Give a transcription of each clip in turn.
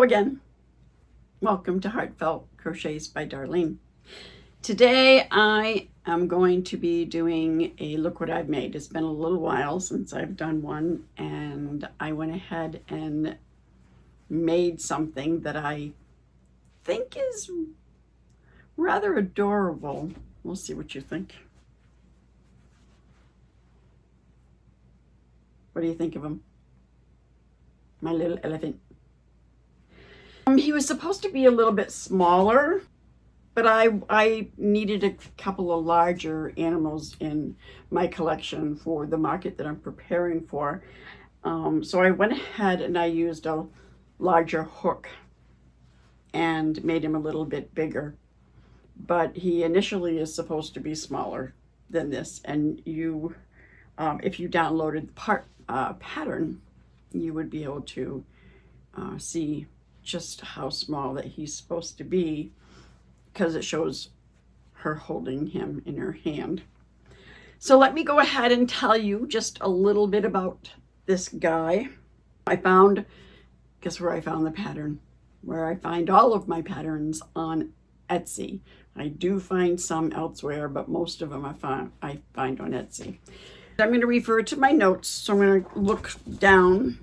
again. Welcome to Heartfelt Crochets by Darlene. Today I am going to be doing a look what I've made. It's been a little while since I've done one, and I went ahead and made something that I think is rather adorable. We'll see what you think. What do you think of him? My little elephant. He was supposed to be a little bit smaller, but I needed a couple of larger animals in my collection for the market that I'm preparing for. So I went ahead and I used a larger hook and made him a little bit bigger. But he initially is supposed to be smaller than this. And you, if you downloaded the pattern, you would be able to see just how small that he's supposed to be, because it shows her holding him in her hand. So let me go ahead and tell you just a little bit about this guy. Guess where I found the pattern? Where I find all of my patterns, on Etsy. I do find some elsewhere, but most of them I find on Etsy. I'm going to refer to my notes, so I'm going to look down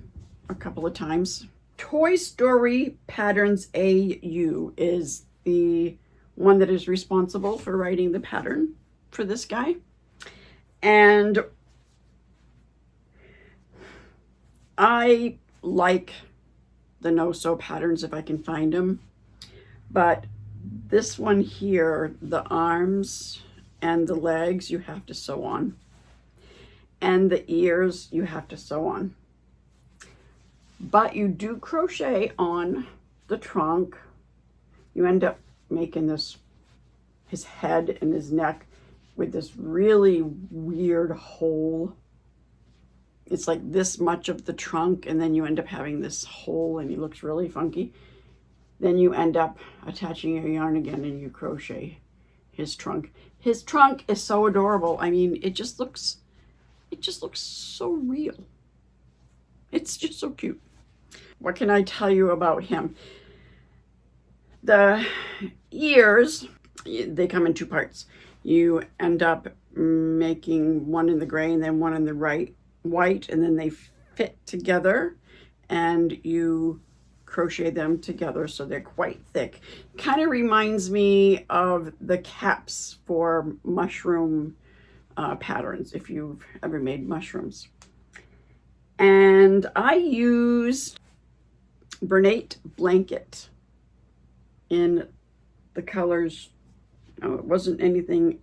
a couple of times. Toy Story Patterns AU is the one that is responsible for writing the pattern for this guy. And I like the no-sew patterns if I can find them. But this one here, the arms and the legs, you have to sew on. And the ears, you have to sew on. But you do crochet on the trunk. You end up making his head and his neck with this really weird hole. It's like this much of the trunk, and then you end up having this hole, and he looks really funky. Then you end up attaching your yarn again, and you crochet his trunk. His trunk is so adorable. I mean, it just looks so real. It's just so cute. What can I tell you about him? The ears, they come in two parts. You end up making one in the gray and then one in the white, and then they fit together, and you crochet them together so they're quite thick. Kind of reminds me of the caps for mushroom patterns, if you've ever made mushrooms. And I used Bernat Blanket in the colors. It wasn't anything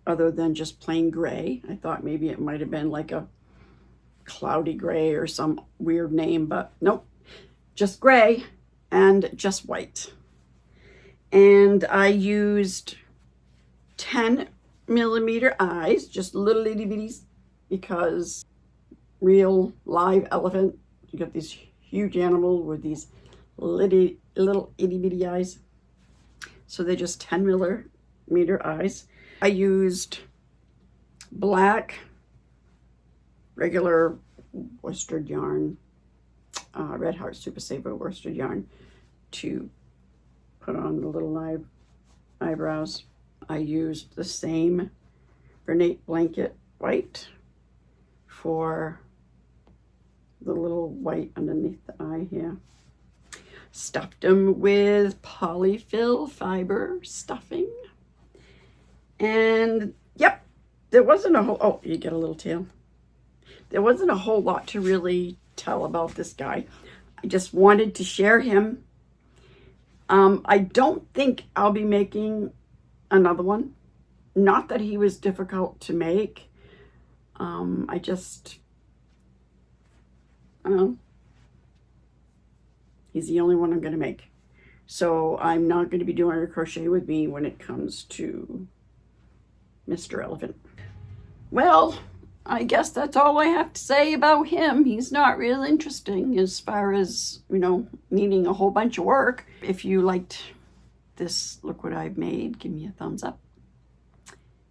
other than just plain gray. I thought maybe it might have been like a cloudy gray or some weird name, but nope, just gray and just white. And I used 10mm eyes, just little itty bitties, because real live elephant, you got these huge animal with these little itty bitty eyes. So they're just 10mm eyes. I used black regular worsted yarn, Red Heart Super Saver worsted yarn, to put on the little live eyebrows. I used the same Bernat Blanket white for the little white underneath the eye here. Stuffed them with Poly-fil fiber stuffing. And yep, there wasn't a whole, oh, you get a little tail. There wasn't a whole lot to really tell about this guy. I just wanted to share him. I don't think I'll be making another one. Not that he was difficult to make. I don't know. He's the only one I'm going to make. So I'm not going to be doing a crochet with me when it comes to Mr. Elephant. Well, I guess that's all I have to say about him. He's not real interesting as far as, needing a whole bunch of work. If you liked this look what I've made, give me a thumbs up.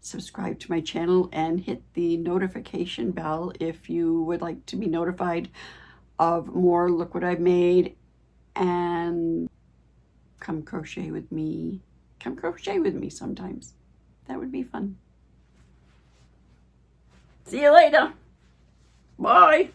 Subscribe to my channel and hit the notification bell if you would like to be notified of more look what I've made and come crochet with me. Come crochet with me sometimes. That would be fun. See you later. Bye.